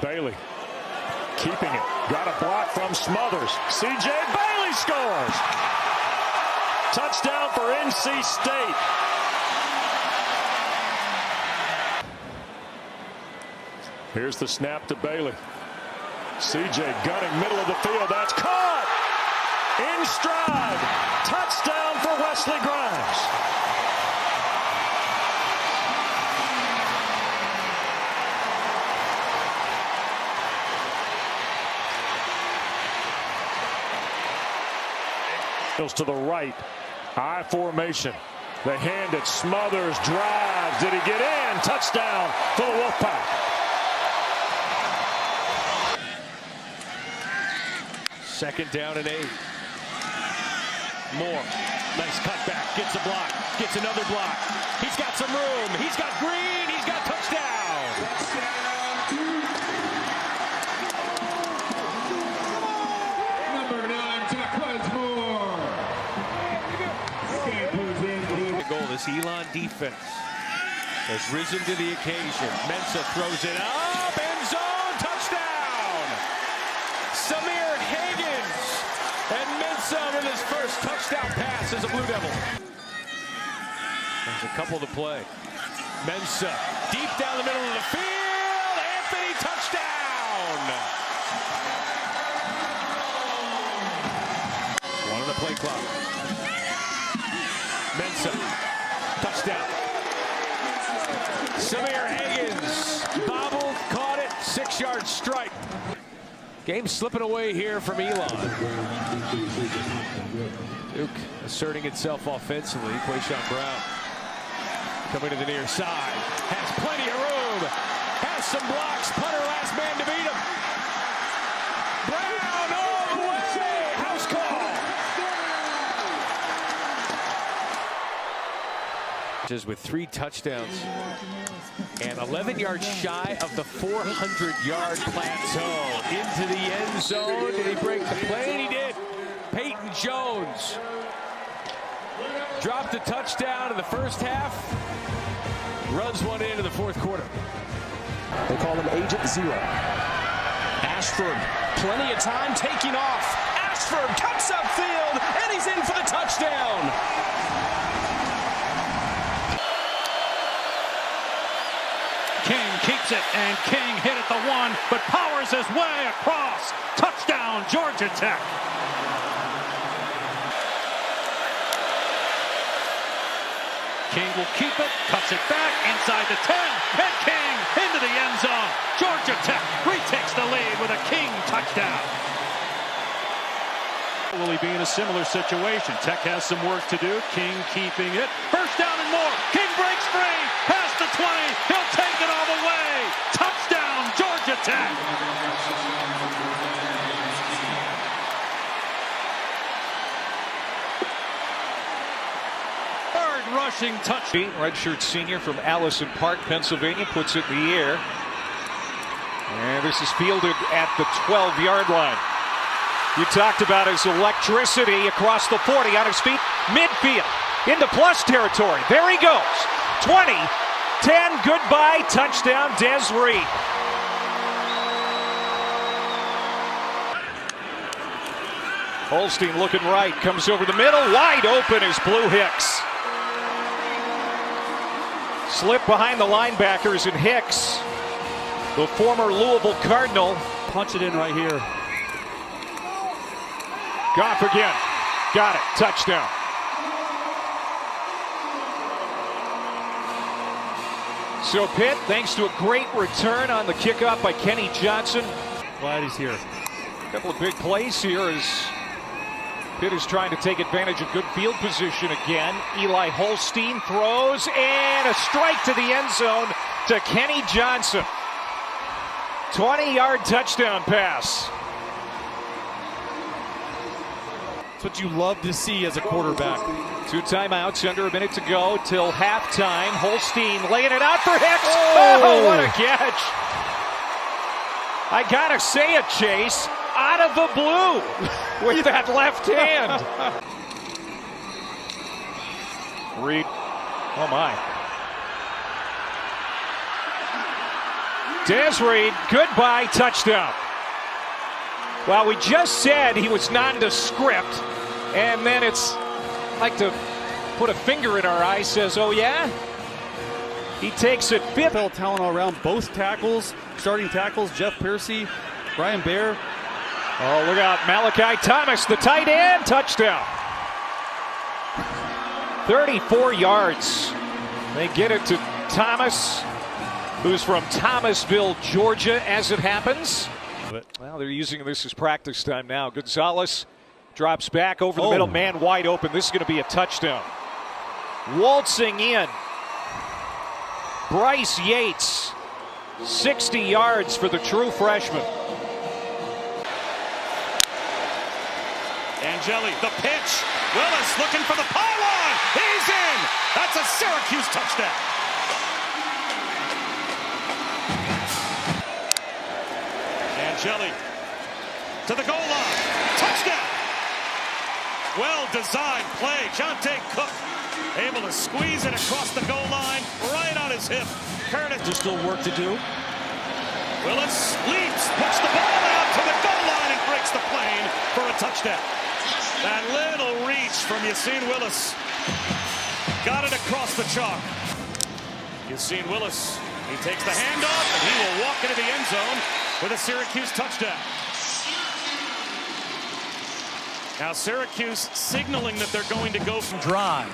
Bailey keeping it. Got a block from Smothers. C.J. Bailey scores. Touchdown for NC State. Here's the snap to Bailey. C.J. gunning middle of the field. That's caught. In stride. Touchdown for Wesley Grimes. To the right, I formation. They hand it. Smothers drives. Did he get in? Touchdown for the Wolfpack. Second down and 8. Moore, nice cutback. Gets a block. Gets another block. He's got some room. He's got green. He's got touchdown. This Elon defense has risen to the occasion. Mensah throws it up, end zone, touchdown! Samir Higgins and Mensah with his first touchdown pass as a Blue Devil. There's a couple to play. Mensah deep down the middle of the field. Anthony, touchdown! One on the play clock. Mensah. Touchdown. Samir Higgins bobbled, caught it, 6-yard strike. Game slipping away here from Elon. Duke asserting itself offensively. Quayshawn Brown coming to the near side. Has plenty of room. Has some blocks. Punter last man to beat him. Brown all the way. House call. With 3 touchdowns and 11 yards shy of the 400-yard plateau. Into the end zone. Did he break the play? And he did. Peyton Jones dropped a touchdown in the first half. Runs one into the fourth quarter. They call him Agent Zero. Ashford, plenty of time, taking off. Ashford cuts upfield, and he's in for the touchdown. King keeps it, and King hit at the 1, but powers his way across. Touchdown, Georgia Tech. King will keep it, cuts it back inside the 10, and King into the end zone. Georgia Tech retakes the lead with a King touchdown. Will he be in a similar situation? Tech has some work to do. King keeping it. First down and more. King breaks free. Past the 20. He'll take it all the way. Touchdown, Georgia Tech. Third rushing touchdown. Redshirt senior from Allison Park, Pennsylvania, puts it in the air. And this is fielded at the 12-yard line. You talked about his electricity across the 40 on his feet, midfield, into plus territory. There he goes. 20, 10, goodbye, touchdown, Des Reed. Holstein looking right, comes over the middle, wide open is Blue Hicks. Slip behind the linebackers, and Hicks, the former Louisville Cardinal, Punch it in right here. Goff again. Got it. Touchdown. So Pitt, thanks to a great return on the kickoff by Kenny Johnson. Glad he's here. A couple of big plays here as Pitt is trying to take advantage of good field position again. Eli Holstein throws, and a strike to the end zone to Kenny Johnson. 20-yard touchdown pass. That's what you love to see as a quarterback. 2 timeouts, under a minute to go till halftime. Holstein laying it out for Hicks. Oh, what a catch. I gotta say it, Chase. Out of the blue with that left hand. Reed. Oh, my. Des Reed, goodbye, touchdown. Well, we just said he was nondescript, and then it's like to put a finger in our eye, says, oh yeah? He takes it fifth. Talent all around, both tackles, starting tackles, Jeff Piercy, Brian Baer. Oh, look out, Malachi Thomas, the tight end, touchdown. 34 yards. They get it to Thomas, who's from Thomasville, Georgia, as it happens. Well, they're using this as practice time now. Gonzalez drops back over the middle, man wide open. This is going to be a touchdown. Waltzing in, Bryce Yates, 60 yards for the true freshman. Angeli, the pitch. Willis looking for the pylon. He's in. That's a Syracuse touchdown. Angeli to the goal line. Touchdown. Well-designed play. Jonte Cook able to squeeze it across the goal line right on his hip. Curtis. There's still work to do. Willis leaps, puts the ball out to the goal line and breaks the plane for a touchdown. That little reach from Yassine Willis got it across the chalk. Yassine Willis, he takes the handoff and he will walk into the end zone with a Syracuse touchdown. Now Syracuse signaling that they're going to go from drive.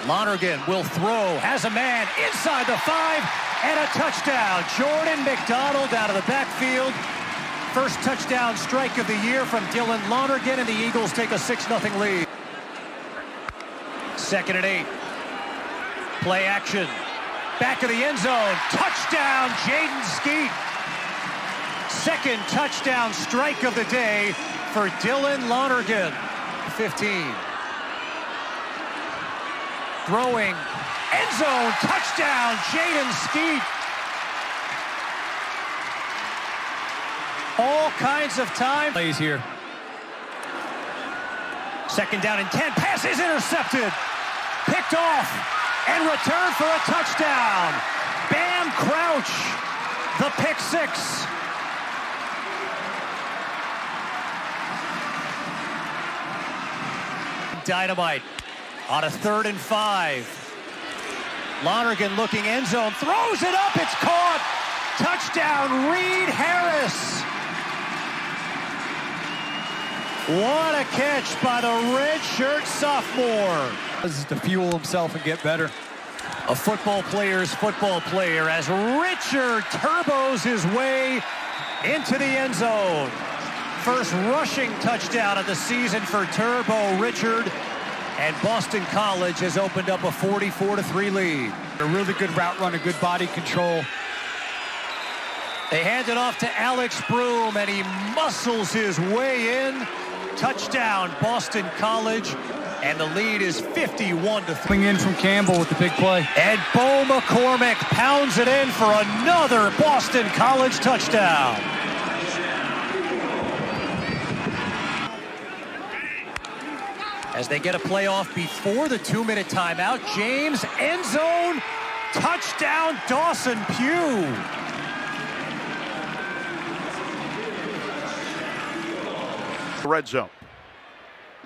Lonergan will throw, has a man inside the 5, and a touchdown. Jordan McDonald out of the backfield. First touchdown strike of the year from Dylan Lonergan, and the Eagles take a 6-0 lead. 2nd and 8. Play action. Back of the end zone. Touchdown, Jaden Skeet. Second touchdown strike of the day for Dylan Lonergan. 15. Throwing. End zone. Touchdown, Jaden Skeet. All kinds of time. Plays here. 2nd down and 10. Pass is intercepted. Picked off and returned for a touchdown. Bam Crouch, the pick 6. Dynamite on a 3rd and 5. Lonergan looking end zone, throws it up, it's caught. Touchdown, Reed Harris. What a catch by the redshirt sophomore. This is to fuel himself and get better. A football player's football player as Richard turbos his way into the end zone. First rushing touchdown of the season for Turbo Richard. And Boston College has opened up a 44-3 lead. A really good route run, a good body control. They hand it off to Alex Broom, and he muscles his way in. Touchdown, Boston College, and the lead is 51-3. Coming in from Campbell with the big play. And Bo McCormick pounds it in for another Boston College touchdown. As they get a playoff before the 2-minute timeout, James, end zone, touchdown, Dawson Pugh. Red zone.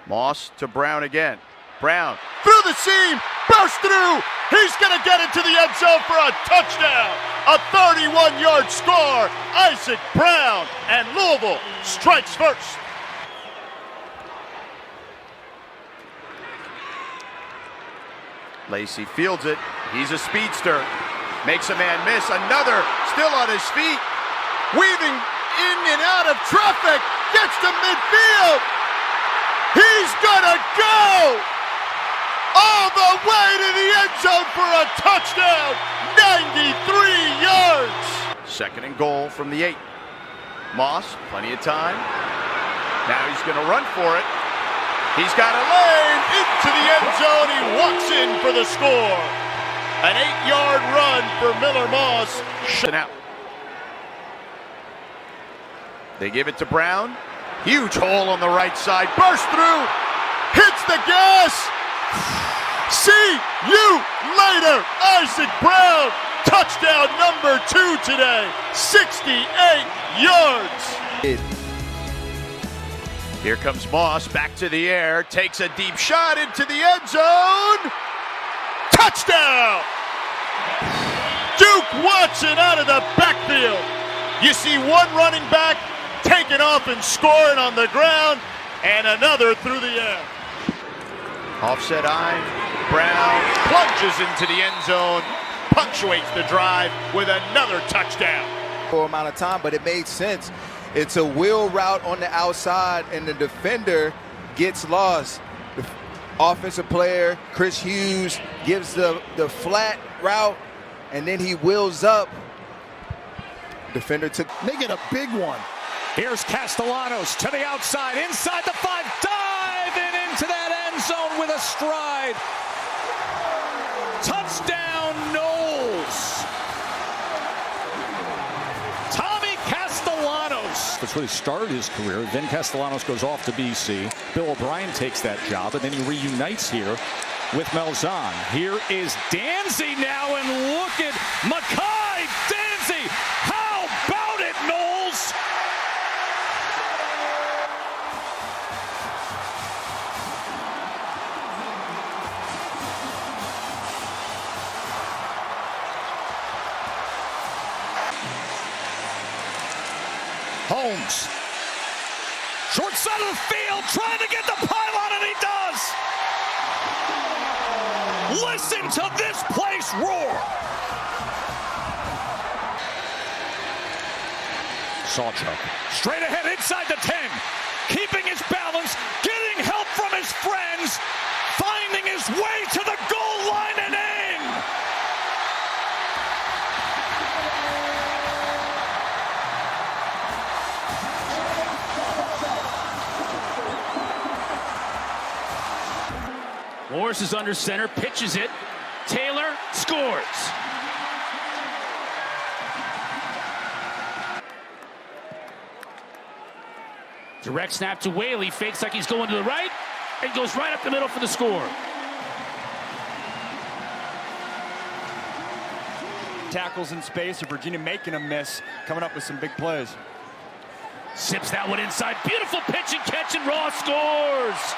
Moss to Brown again. Brown through the seam, burst through. He's going to get into the end zone for a touchdown. A 31-yard score. Isaac Brown, and Louisville strikes first. Lacey fields it. He's a speedster. Makes a man miss. Another still on his feet. Weaving in and out of traffic. Gets to midfield. He's gonna go all the way to the end zone for a touchdown. 93 yards. 2nd and goal from the 8. Moss, plenty of time. Now he's gonna run for it. He's got a lane into the end zone. He walks in for the score. An 8-yard run for Miller Moss. Shut out. They give it to Brown. Huge hole on the right side. Burst through. Hits the gas. See you later. Isaac Brown. Touchdown number number 2 today, 68 yards. Here comes Moss, back to the air, takes a deep shot into the end zone. Touchdown! Duke Watson out of the backfield. You see one running back taking off and scoring on the ground, and another through the air. Offset eye, Brown plunges into the end zone, punctuates the drive with another touchdown. For amount of time, but it made sense. It's a wheel route on the outside, and the defender gets lost. The offensive player, Chris Hughes, gives the flat route, and then he wheels up. Defender took. They get a big one. Here's Castellanos to the outside, inside the 5, diving into that end zone with a stride. Touchdown, Knowles. Tommy Castellanos. That's where he started his career. Then Castellanos goes off to BC. Bill O'Brien takes that job, and then he reunites here with Malzahn. Here is Danzy now, and look at Mekhi Danzy. How about it, Knowles? Holmes. Short side of the field, trying to get the pylon, and he does. Listen to this place roar. Sawchuck. Straight ahead inside the 10. Keeping his balance, getting help from his friends, finding his way to the goal line and in. Morris is under center, pitches it. Taylor scores. Direct snap to Whaley, fakes like he's going to the right, and goes right up the middle for the score. Tackles in space, or Virginia making a miss, coming up with some big plays. Sips that one inside. Beautiful pitch and catch, and Ross scores.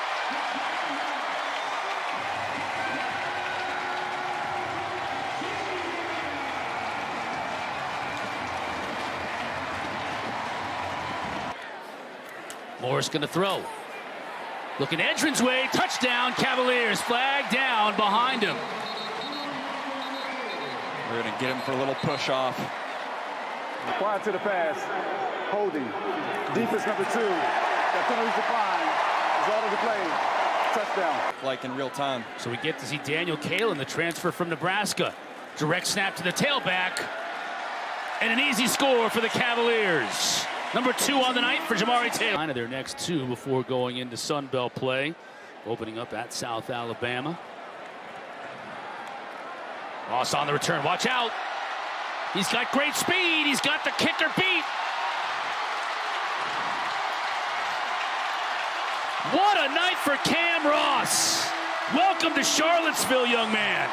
Morris going to throw. Looking entranceway, touchdown, Cavaliers. Flag down behind him. We're going to get him for a little push off. Quiet to the pass. Holding. Defense number 2. That penalty decline. Result of the play. Touchdown. Like in real time. So we get to see Daniel Kalen, the transfer from Nebraska. Direct snap to the tailback. And an easy score for the Cavaliers. Number 2 on the night for Jamari Taylor. Line of their next 2 before going into Sun Belt play. Opening up at South Alabama. Ross on the return. Watch out. He's got great speed. He's got the kicker beat. What a night for Cam Ross. Welcome to Charlottesville, young man.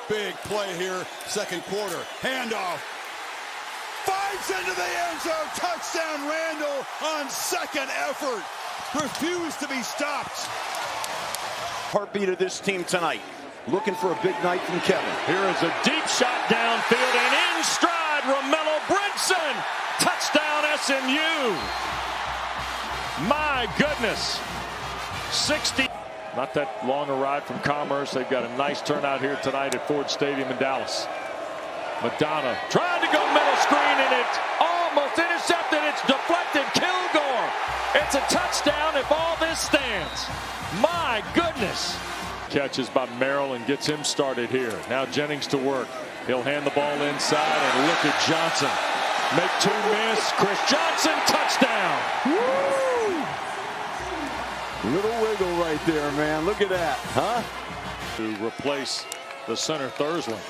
Big play here, second quarter. Handoff. Finds into the end zone. Touchdown, Randall on second effort. Refused to be stopped. Heartbeat of this team tonight. Looking for a big night from Kevin. Here is a deep shot downfield, and in stride, Romello Brinson. Touchdown, SMU. My goodness. 60. Not that long a ride from Commerce. They've got a nice turnout here tonight at Ford Stadium in Dallas. Madonna trying to go middle screen, and it's almost intercepted. It's deflected. Kilgore. It's a touchdown if all this stands. My goodness. Catches by Merrill and gets him started here. Now Jennings to work. He'll hand the ball inside, and look at Johnson. Make 2 miss. Chris Johnson, touchdown. Woo! Little wiggle right there, man. Look at that, huh? To replace the center Thursland.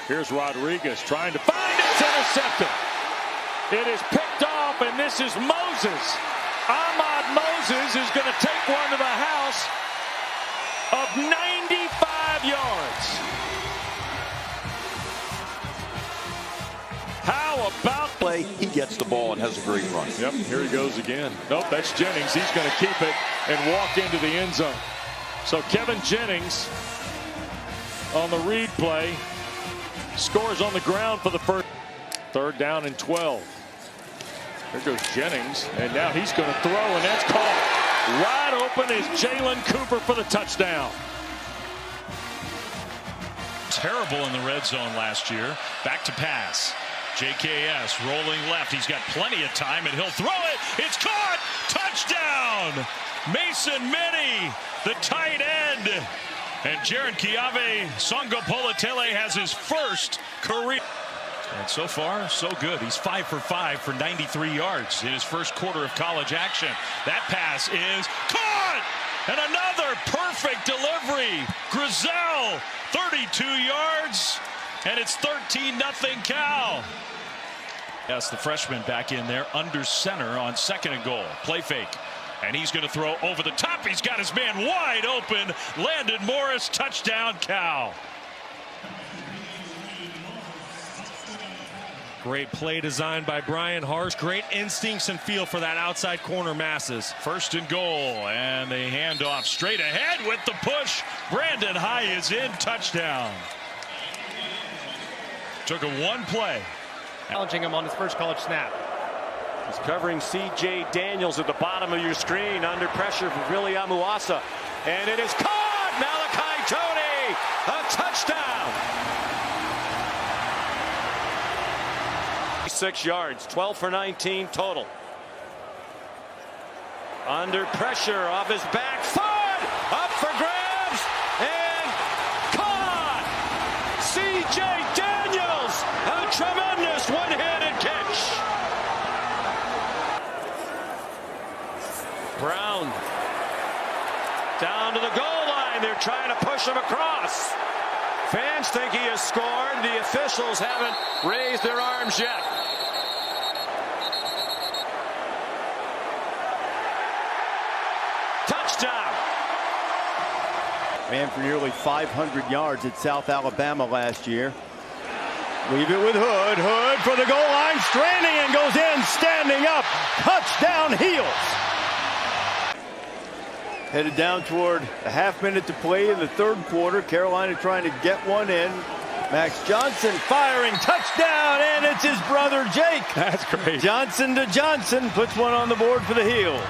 Here's Rodriguez trying to find it. It's intercepted. It is picked off, and this is Moses. Ahmad Moses is going to take one to the house of 90 gets the ball and has a great run. Yep, here he goes again. Nope, that's Jennings. He's going to keep it and walk into the end zone. So Kevin Jennings on the read play scores on the ground for the first. 3rd down and 12. Here goes Jennings, and now he's going to throw, and that's caught. Wide open is Jalen Cooper for the touchdown. Terrible in the red zone last year. Back to pass. JKS rolling left. He's got plenty of time, and he'll throw it. It's caught. Touchdown. Mason Minnie, the tight end. And Jared Kiave Songopolatele has his first career. And so far, so good. He's 5 for 5 for 93 yards in his first quarter of college action. That pass is caught! And another perfect delivery. Grizel, 32 yards, and it's 13-0 Cal. Yes, the freshman back in there under center on 2nd and goal. Play fake. And he's going to throw over the top. He's got his man wide open. Landon Morris, touchdown Cal. Great play design by Brian Harsh. Great instincts and feel for that outside corner masses. 1st and goal, and the handoff straight ahead with the push. Brandon High is in, touchdown. Took a one play. Challenging him on his first college snap. He's covering C.J. Daniels at the bottom of your screen under pressure from Willie Amuasa. And it is caught! Malachi Tony! A touchdown! 6 yards, 12 for 19 total. Under pressure off his back foot, up for grabs, and caught! C.J. Daniels, a tremendous one-handed catch. Brown down to the goal line. They're trying to push him across. Fans think he has scored. The officials haven't raised their arms yet. Touchdown. Ran for nearly 500 yards at South Alabama last year. Leave it with Hood. Hood for the goal line. Stranding and goes in. Standing up. Touchdown Heels. Headed down toward a half minute to play in the 3rd quarter. Carolina trying to get one in. Max Johnson firing. Touchdown. And it's his brother Jake. That's great. Johnson to Johnson puts one on the board for the Heels.